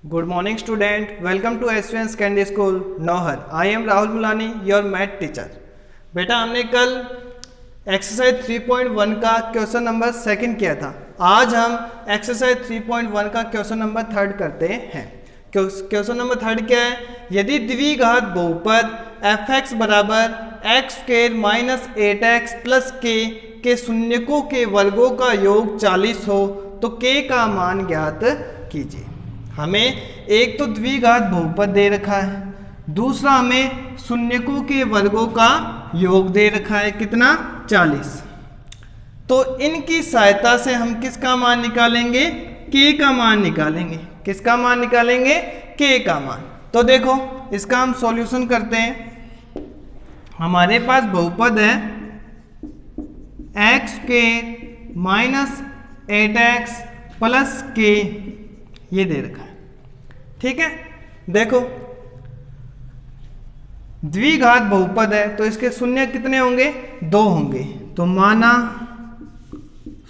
Good morning student, welcome to SVN Secondary School, Nauhar. I am Rahul Mulani, your math teacher. बेटा हमने कल exercise 3.1 का question number second किया था। आज हम एक्सरसाइज 3.1 का क्वेश्चन नंबर थर्ड करते हैं। क्वेश्चन नंबर थर्ड क्या है? यदि द्विघात बहुपद f(x) बराबर x square minus 8x plus के शून्यकों के वर्गों का योग 40 हो तो k का मान ज्ञात कीजिए। हमें एक तो द्विघात बहुपद दे रखा है, दूसरा हमें शून्यकों के वर्गों का योग दे रखा है कितना 40। तो इनकी सहायता से हम किसका मान निकालेंगे? k का मान निकालेंगे। किसका मान निकालेंगे? k का मान। तो देखो इसका हम सॉल्यूशन करते हैं। हमारे पास बहुपद है x square minus 8x plus k, ये दे रखा है। ठीक है, देखो द्विघात बहुपद है तो इसके शून्य कितने होंगे? 2 होंगे। तो माना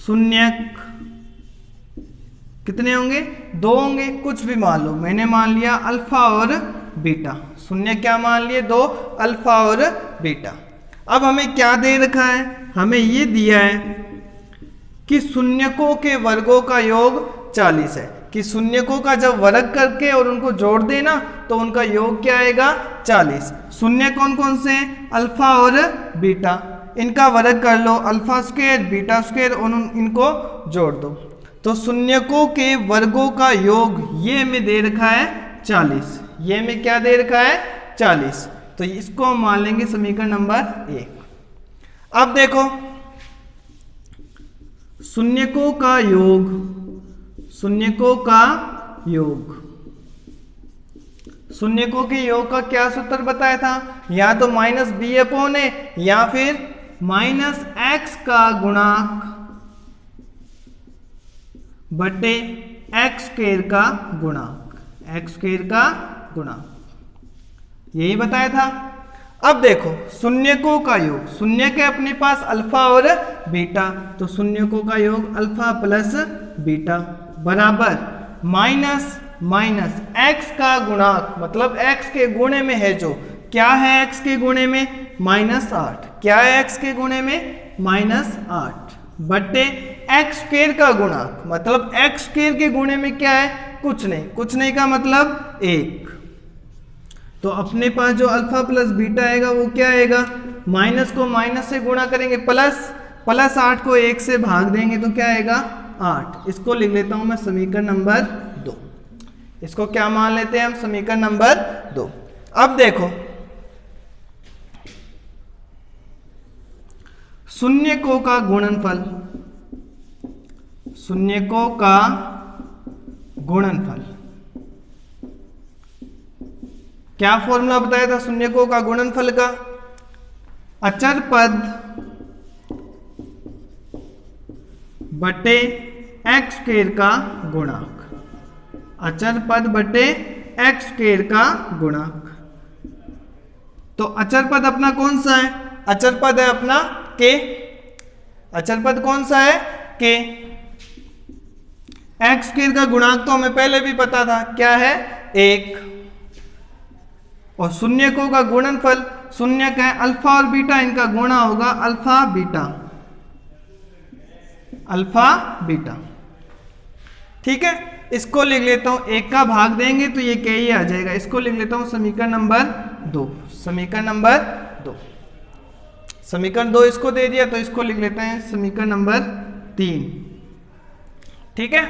शून्यक कितने होंगे? 2 होंगे। कुछ भी मान लो, मैंने मान लिया अल्फा और बीटा। शून्य क्या मान लिए? 2, अल्फा और बीटा। अब हमें क्या दे रखा है? हमें ये दिया है कि शून्यकों के वर्गों का योग 40 है, कि शून्यकों का जब वर्ग करके और उनको जोड़ देना तो उनका योग क्या आएगा? 40। शून्य कौन कौन से हैं? अल्फा और बीटा। इनका वर्ग कर लो, अल्फा स्क्वायर बीटा स्क्वायर, और इनको जोड़ दो तो शून्यकों के वर्गों का योग ये हमें दे रखा है 40। ये हमें क्या दे रखा है? 40। तो इसको हम मान लेंगे समीकरण नंबर 1। अब देखो शून्यकों का योग, शून्यकों का योग, शून्यकों के योग का क्या सूत्र बताया था? या तो माइनस बी अपॉन ए या फिर माइनस एक्स का गुणांक बटे एक्स स्क्वायर का गुणांक, एक्स स्क्वायर का गुणांक, यही बताया था। अब देखो शून्यकों का योग, शून्य के अपने पास अल्फा और बीटा, तो शून्यकों का योग अल्फा प्लस बीटा बराबर माइनस माइनस एक्स का गुणांक, मतलब एक्स के गुणे में है जो, क्या है एक्स के गुणे में? -8। क्या है एक्स के गुणे में? -8 बटे एक्स स्क्वायर का गुणांक, मतलब एक्स स्क्वायर के गुणे में क्या है? कुछ नहीं। कुछ नहीं का मतलब 1। तो अपने पास जो अल्फा प्लस बीटा आएगा वो क्या आएगा? माइनस को माइनस से गुणा करेंगे प्लस 8 को 1 से भाग देंगे तो क्या आएगा? 8। इसको लिख लेता हूं मैं समीकरण नंबर 2। इसको क्या मान लेते हैं हम? समीकरण नंबर 2। अब देखो शून्यकों का गुणनफल, शून्यकों का गुणनफल, क्या फॉर्मूला बताया था शून्यकों का गुणनफल का? अचर पद बटे एक्स स्क्वायर का गुणांक, अचर पद बटे एक्स स्क्वायर का गुणांक। तो अचर पद अपना कौन सा है? अचर पद है अपना k। अचर पद कौन सा है? k। एक्स स्क्वायर का गुणांक तो हमें पहले भी पता था, क्या है? 1। और शून्यकों का गुणनफल, शून्य का है अल्फा और बीटा, इनका गुणा होगा अल्फा बीटा, अल्फा बीटा। ठीक है, इसको लिख लेता हूं, 1 का भाग देंगे तो ये क्या ही आ जाएगा। इसको लिख लेता हूं समीकरण नंबर 2। समीकरण नंबर 2, समीकरण 2 इसको दे दिया तो इसको लिख लेते हैं समीकरण नंबर 3। ठीक है,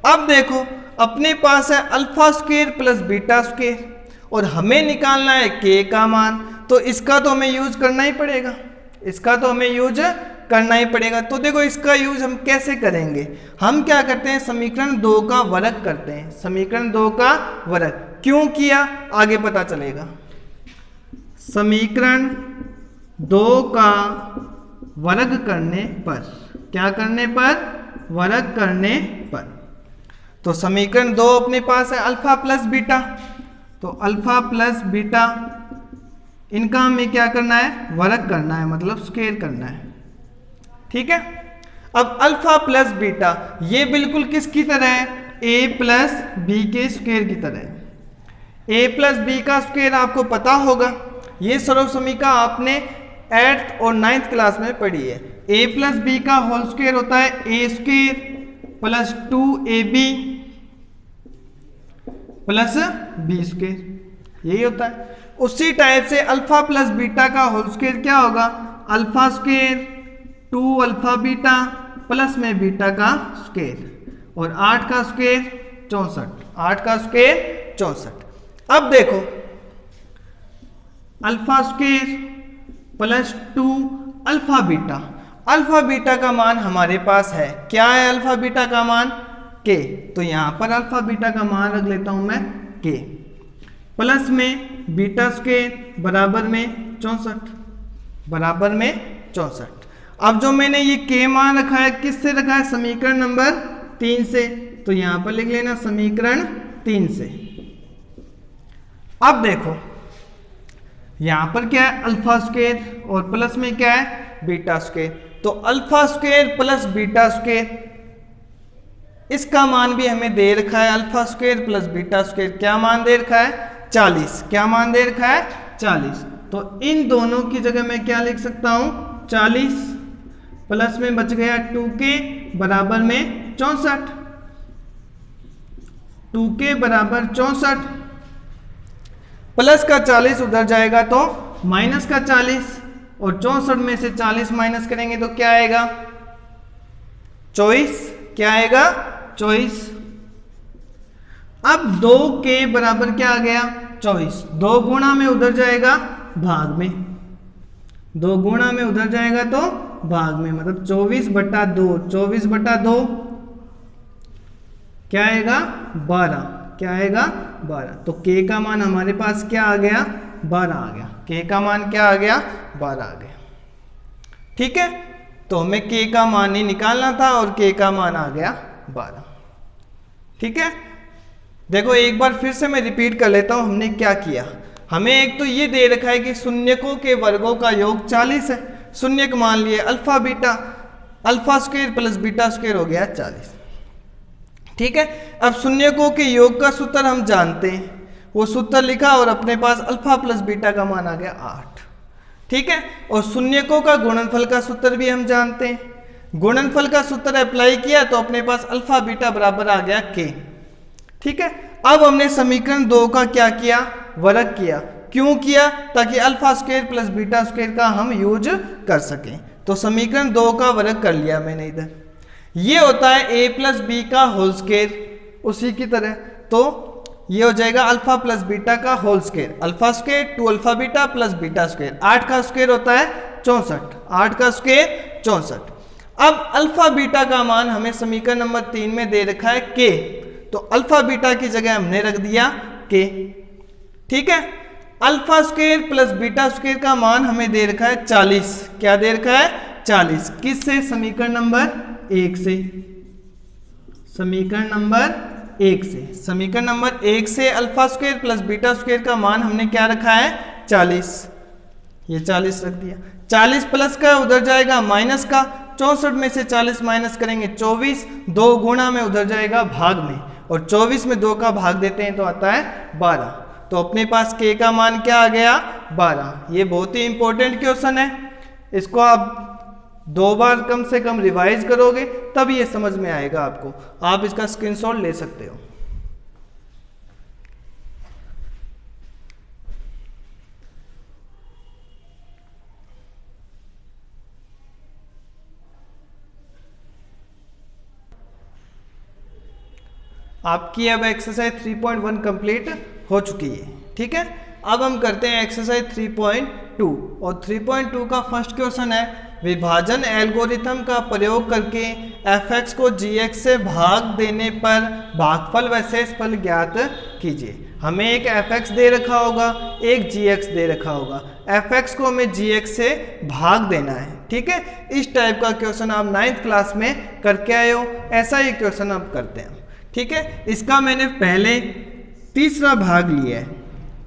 अब देखो अपने पास है alpha square plus beta square और हमें निकालना है k का मान, तो इसका तो हमें यूज करना ही पड़ेगा, इसका तो हमें यूज करना ही पड़ेगा। तो देखो इसका यूज हम कैसे करेंगे? हम क्या करते हैं? समीकरण 2 का वर्ग करते हैं। समीकरण 2 का वर्ग क्यों किया आगे पता चलेगा। समीकरण 2 का वर्ग करने पर, क्या करने पर? वर्ग करने पर। तो समीकरण 2 अपने पास है अल्फा प्लस बीटा, तो अल्फा प्लस बीटा इनका हमें क्या करना है? वर्ग करना है, मतलब स्क्वायर करना है। ठीक है, अब अल्फा प्लस बीटा ये बिल्कुल किसकी तरह है? ए प्लस बी के स्क्वायर की तरह। ए प्लस बी का स्क्वायर आपको पता होगा, ये सर्व समीकरण आपने 8th और 9th क्लास में पढ़ी है। ए प्लस बी का होल स्क्वायर होता है A square plus 2ab plus B square, यही होता है। उसी टाइप से अल्फा प्लस बीटा का होल स्क्वायर क्या होगा, alpha square 2 alpha beta plus में बीटा का स्क्वायर, और 8 का स्क्वायर 64, 8 का स्क्वायर 64। अब देखो alpha square plus 2 alpha beta, alpha beta का मान हमारे पास है, क्या है अल्फा बीटा का मान, के, तो यहां पर अल्फा बीटा का मान रख लेता हूं मैं के, प्लस में बीटा स्क्वायर बराबर में 64, बराबर में 64। अब जो मैंने ये के मान रखा है किससे रखा है, समीकरण नंबर 3 से, तो यहां पर लिख लेना समीकरण 3 से। अब देखो यहां पर क्या है अल्फा स्क्वायर और प्लस में क्या है बीटा स्क्वायर, तो alpha square plus beta square इसका मान भी हमें दे रखा है, alpha square plus beta square क्या मान दे रखा है 40, क्या मान दे रखा है 40। तो इन दोनों की जगह मैं क्या लिख सकता हूं 40 प्लस में बच गया 2k बराबर में 64, 2k बराबर 64, प्लस का 40 उधर जाएगा तो माइनस का 40, और 64 में से 40 माइनस करेंगे तो क्या आएगा 24, क्या आएगा 24। अब 2k बराबर क्या आ गया 24, 2 गुणा में उधर जाएगा भाग में, 2 गुणा में उधर जाएगा तो भाग में, मतलब 24/2, 24/2 क्या आएगा 12, क्या आएगा 12। तो k का मान हमारे पास क्या आ गया 12 आ गया, k का मान क्या आ गया 12 आ गया। ठीक है, तो हमें k का मान ही निकालना था और k का मान आ गया 12। ठीक है, देखो एक बार फिर से मैं रिपीट कर लेता हूं हमने क्या किया। हमें एक तो ये दे रखा है कि शून्यकों के वर्गों का योग 40 है, शून्यक मान लिए alpha beta, alpha square plus beta square हो गया 40। ठीक है, अब शून्यकों के योग का सूत्र हम जानते हैं, वो सूत्र लिखा और अपने पास अल्फा प्लस बीटा का मान आ गया 8। ठीक है, और शून्यकों का गुणनफल का सूत्र भी हम जानते हैं, गुणनफल का सूत्र अप्लाई किया तो अपने पास अल्फा बीटा बराबर आ गया k। ठीक है, अब हमने समीकरण 2 का क्या किया वर्ग किया, क्यों किया, ताकि alpha square plus beta square का हम यूज कर सकें। तो समीकरण 2 का वर्ग कर लिया मैंने इधर, ये होता है a प्लस बी का होल स्क्वायर, उसी की तरह तो ये हो जाएगा अल्फा प्लस बीटा का whole square, alpha square 2 alpha beta plus beta square, 8 का स्क्वायर होता है 64, 8 का स्क्वायर 64। अब अल्फा बीटा का मान हमें समीकरण नंबर 3 में दे रखा है k, तो अल्फा बीटा की जगह हमने रख दिया k। ठीक है, alpha square plus beta square का मान हमें दे रखा है 40, क्या दे रखा है 40, किससे, समीकरण नंबर 1 से, समीकरण नंबर 1 से, समीकरण नंबर 1 से alpha square plus beta square का मान हमने क्या रखा है 40, ये 40 रख दिया। 40 प्लस का उधर जाएगा माइनस का, 64 में से 40 माइनस करेंगे 24, 2 गुणा में उधर जाएगा भाग में, और 24 में 2 का भाग देते हैं तो आता है 12। तो अपने पास k का मान क्या आ गया 12। ये बहुत ही इंपॉर्टेंट क्वेश्चन है, इसको आप 2 बार कम से कम रिवाइज करोगे तब ये समझ में आएगा आपको, आप इसका स्क्रीनशॉट ले सकते हो। आपकी अब एक्सरसाइज 3.1 कंप्लीट हो चुकी है। ठीक है, अब हम करते हैं एक्सरसाइज 3.2, और 3.2 का फर्स्ट क्वेश्चन है विभाजन एल्गोरिथम का प्रयोग करके fx को gx से भाग देने पर भागफल व शेषफल ज्ञात कीजिए। हमें एक fx दे रखा होगा, एक gx दे रखा होगा, fx को हमें gx से भाग देना है। ठीक है, इस टाइप का क्वेश्चन आप 9th क्लास में करके आए हो, ऐसा ही क्वेश्चन आप करते हैं। ठीक है, इसका मैंने पहले तीसरा भाग लिया है,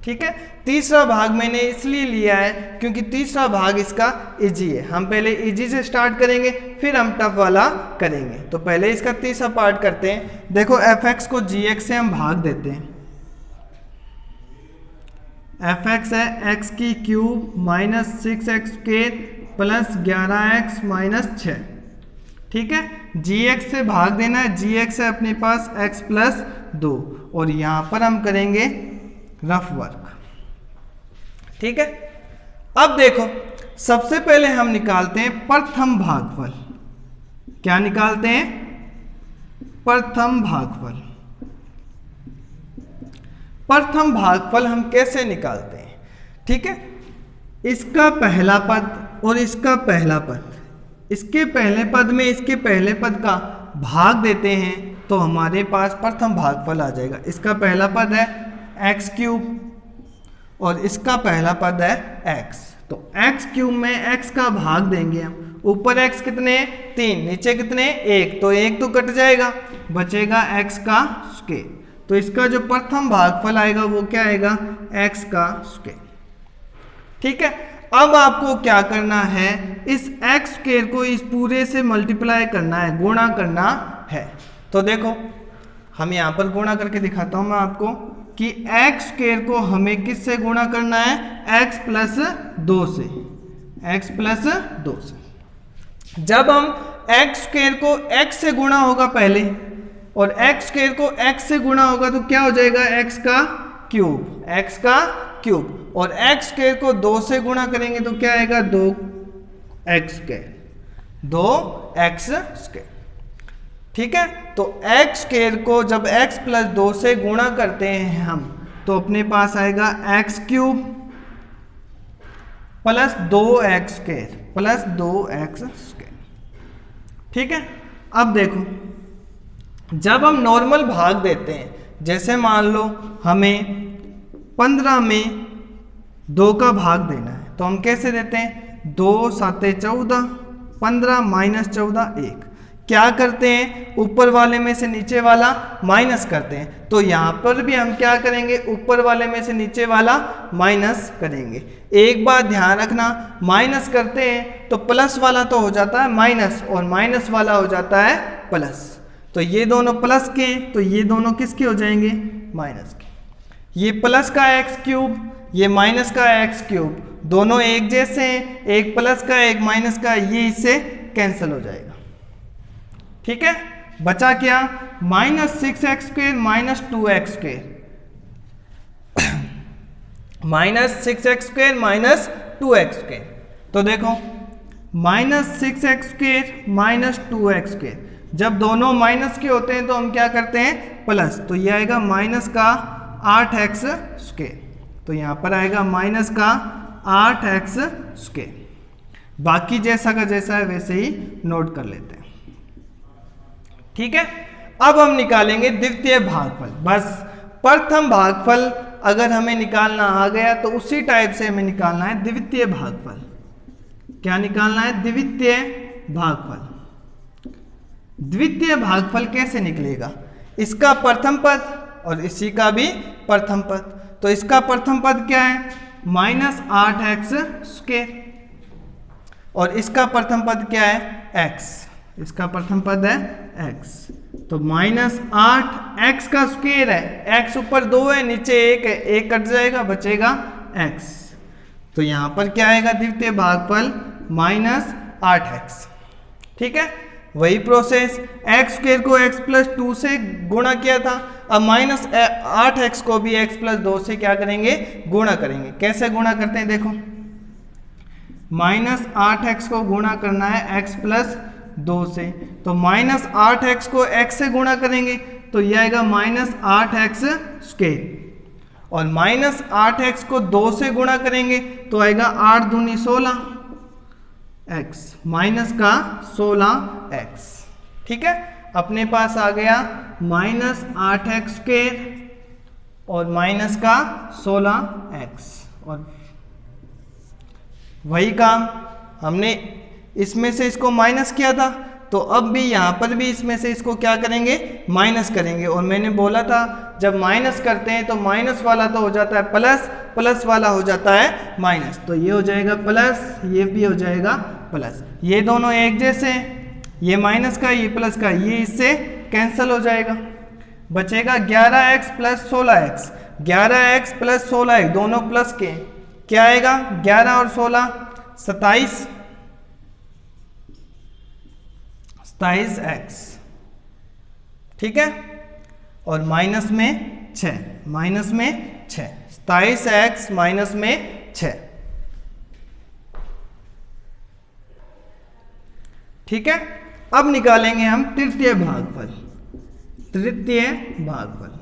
ठीक है। तीसरा भाग मैंने इसलिए लिया है क्योंकि तीसरा भाग इसका इजी है। हम पहले इजी से स्टार्ट करेंगे फिर हम टफ वाला करेंगे। तो पहले इसका तीसरा पार्ट करते हैं। देखो fx को gx से हम भाग देते हैं। fx है x की cube minus 6x square plus 11x minus 6, ठीक है। gx से भाग देना है, gx है अपने पास x प्लस 2 और यहाँ पर हम करेंगे रफ वर्क, ठीक है। अब देखो सबसे पहले हम निकालते हैं प्रथम भागफल। क्या निकालते हैं? प्रथम भागफल। प्रथम भागफल हम कैसे निकालते हैं? ठीक है, इसका पहला पद और इसका पहला पद, इसके पहले पद में इसके पहले पद का भाग देते हैं तो हमारे पास प्रथम भागफल आ जाएगा। इसका पहला पद है एक्स क्यूब और इसका पहला पद है x। तो एक्स क्यूब में x का भाग देंगे हम। ऊपर x कितने? 3, नीचे कितने? 1, तो 1 तो कट जाएगा, बचेगा x का स्क्वायर। तो इसका जो प्रथम भागफल आएगा वो क्या आएगा? x का स्क्वायर, ठीक है। अब आपको क्या करना है? इस x स्क्वायर को इस पूरे से मल्टीप्लाई करना है, गुणा करना है। तो देखो हम यहाँ पर गुणा करके दिखाता हूँ मैं आपको कि x स्क्वायर को हमें किससे गुणा करना है? x प्लस 2 से, x प्लस 2 से। जब हम x स्क्वायर को x से गुणा होगा पहले और x स्क्वायर को x से गुणा होगा तो क्या हो जाएगा? x का क्यूब, x का क्यूब, और x स्क्वायर को 2 से गुणा करेंगे तो क्या आएगा? 2x स्क्वायर, 2x स्क्वायर, ठीक है। तो x स्क्वायर को जब x प्लस 2 से गुणा करते हैं हम तो अपने पास आएगा x cube plus 2x square plus 2x square, ठीक है। अब देखो जब हम नॉर्मल भाग देते हैं, जैसे मान लो हमें 15 में 2 का भाग देना है तो हम कैसे देते हैं? 2 7 14, 15 माइनस 14 1। क्या करते हैं? ऊपर वाले में से नीचे वाला माइनस करते हैं। तो यहाँ पर भी हम क्या करेंगे? ऊपर वाले में से नीचे वाला माइनस करेंगे। एक बात ध्यान रखना, माइनस करते हैं तो प्लस वाला तो हो जाता है माइनस और माइनस वाला हो जाता है प्लस। तो ये दोनों प्लस के तो ये दोनों किसके हो जाएंगे? माइनस के। ये प्लस का एक्स क्यूब, ये माइनस का एक्स क्यूब, दोनों एक जैसे हैं, एक प्लस का एक माइनस का, ये इससे कैंसिल हो जाएगा, ठीक है। बचा क्या? Minus 6x square minus 2x square, minus 6x square minus 2x square. तो देखो minus 6x square minus 2x square, जब दोनों माइनस के होते हैं तो हम क्या करते हैं? प्लस। तो ये आएगा माइनस का 8x स्क्वायर, तो यहाँ पर आएगा माइनस का 8x स्क्वायर। बाकी जैसा का जैसा है वैसे ही नोट कर लेते हैं, ठीक है। अब हम निकालेंगे द्वितीय भागफल। बस प्रथम भागफल अगर हमें निकालना आ गया तो उसी टाइप से हमें निकालना है द्वितीय भागफल। क्या निकालना है? द्वितीय भागफल। द्वितीय भागफल कैसे निकलेगा? इसका प्रथम पद और इसी का भी प्रथम पद। तो इसका प्रथम पद क्या है? माइनस 8x स्क्वायर और इसका प्रथम पद क्या है? x। इसका प्रथम पद है x। तो माइनस 8x का स्क्वायर है, x ऊपर 2 है नीचे 1 है, 1 कट जाएगा बचेगा x। तो यहाँ पर क्या आएगा? द्वितीय भागफल माइनस 8x, ठीक है। वही प्रोसेस, x स्क्वायर को x प्लस 2 से गुणा किया था, अब माइनस 8x को भी x प्लस 2 से क्या करेंगे? गुणा करेंगे। कैसे गुणा करते हैं? देखो माइनस 8x को गुणा करना है x प्लस 2 से, तो माइनस 8x को x से गुणा करेंगे तो यह आएगा माइनस 8x स्क्वायर और माइनस 8x को 2 से गुणा करेंगे तो आएगा 8 दूनी 16 x माइनस का 16x, ठीक है। अपने पास आ गया माइनस 8x स्क्वायर और माइनस का 16x। और वही काम हमने इसमें से इसको माइनस किया था तो अब भी यहाँ पर भी इसमें से इसको क्या करेंगे, माइनस करेंगे। और मैंने बोला था जब माइनस करते हैं तो माइनस वाला तो हो जाता है प्लस, प्लस वाला हो जाता है माइनस। तो ये हो जाएगा प्लस, ये भी हो जाएगा प्लस। ये दोनों एक जैसे, ये माइनस का ये प्लस का, ये इससे कैंसिल हो जाएगा। बचेगा 11x plus 16x। 11x plus 16x दोनों प्लस के, क्या आएगा 11 और 16 27, 27x, ठीक है। और माइनस में 6, माइनस में 6, 27x माइनस में 6, ठीक है। अब निकालेंगे हम तृतीय भागफल। तृतीय भागफल,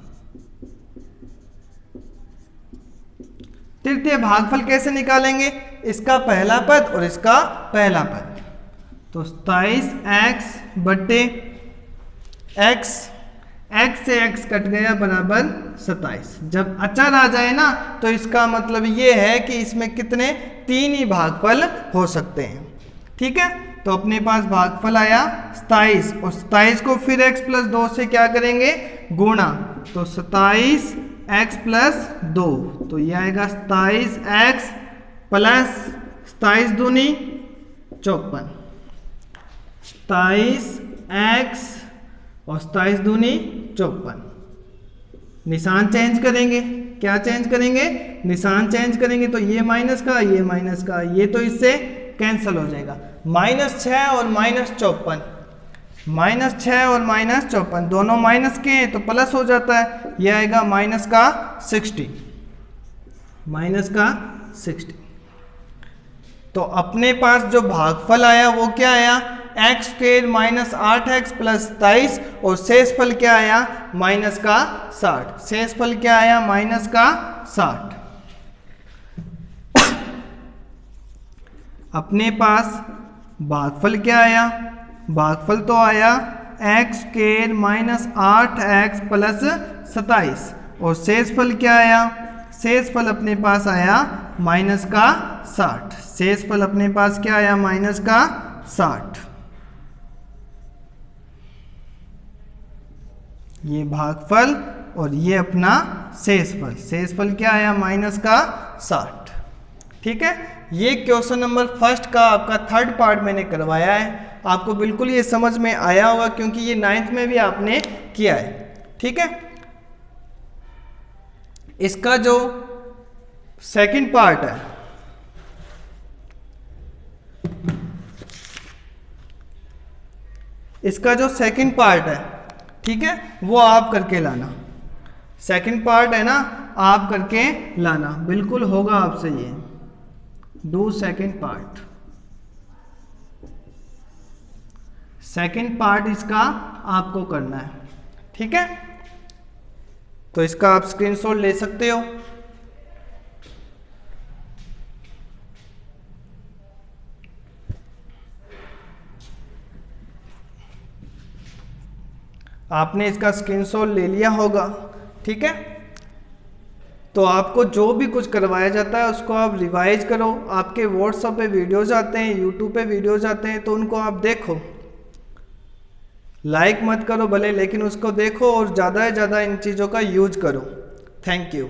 तृतीय भागफल कैसे निकालेंगे, इसका पहला पद और इसका पहला पद। तो 27x बट्टे x, x से x कट गया बराबर 27। जब अचर आ जाए ना तो इसका मतलब ये है कि इसमें कितने, 3 ही भागफल हो सकते हैं, ठीक है। तो अपने पास भागफल आया 27 और 27 को फिर x प्लस 2 से क्या करेंगे, गुणा। तो 27x प्लस 2, तो ये आएगा 27x प्लस 27 दूनी 54, 27x और 27 दूनी 54। निशान चेंज करेंगे, क्या चेंज करेंगे, निशान चेंज करेंगे। तो ये माइनस का, ये माइनस का, ये तो इससे कैंसिल हो जाएगा। -6 और -54, -6 और -54 दोनों माइनस के हैं तो प्लस हो जाता है। ये आएगा माइनस का 60, माइनस का 60। तो अपने पास जो भागफल आया वो क्या आया, x square minus 8x plus 27 और शेषफल क्या आया, माइनस का 60। शेषफल क्या आया, माइनस का 60। अपने पास भागफल क्या आया, भागफल तो आया x square minus 8x plus 27 और शेषफल क्या आया, शेषफल अपने पास आया माइनस का 60। शेषफल अपने पास क्या आया, माइनस का 60। ये भागफल और ये अपना शेषफल, शेषफल क्या आया, माइनस का 60, ठीक है। ये क्वेश्चन नंबर फर्स्ट का आपका थर्ड पार्ट मैंने करवाया है। आपको बिल्कुल ये समझ में आया होगा क्योंकि ये 9th में भी आपने किया है, ठीक है। इसका जो सेकंड पार्ट है, इसका जो सेकंड पार्ट है, ठीक है, वो आप करके लाना। सेकंड पार्ट है ना, आप करके लाना, बिल्कुल होगा आपसे ये। Do second part, second part इसका आपको करना है, ठीक है। तो इसका आप स्क्रीनशॉट ले सकते हो। आपने इसका स्क्रीनशॉट ले लिया होगा, ठीक है। तो आपको जो भी कुछ करवाया जाता है उसको आप रिवाइज करो। आपके व्हाट्सएप पे वीडियोज आते हैं, यूट्यूब पे वीडियोज आते हैं, तो उनको आप देखो। लाइक मत करो भले, लेकिन उसको देखो और ज़्यादा से ज़्यादा इन चीज़ों का यूज करो। Thank you.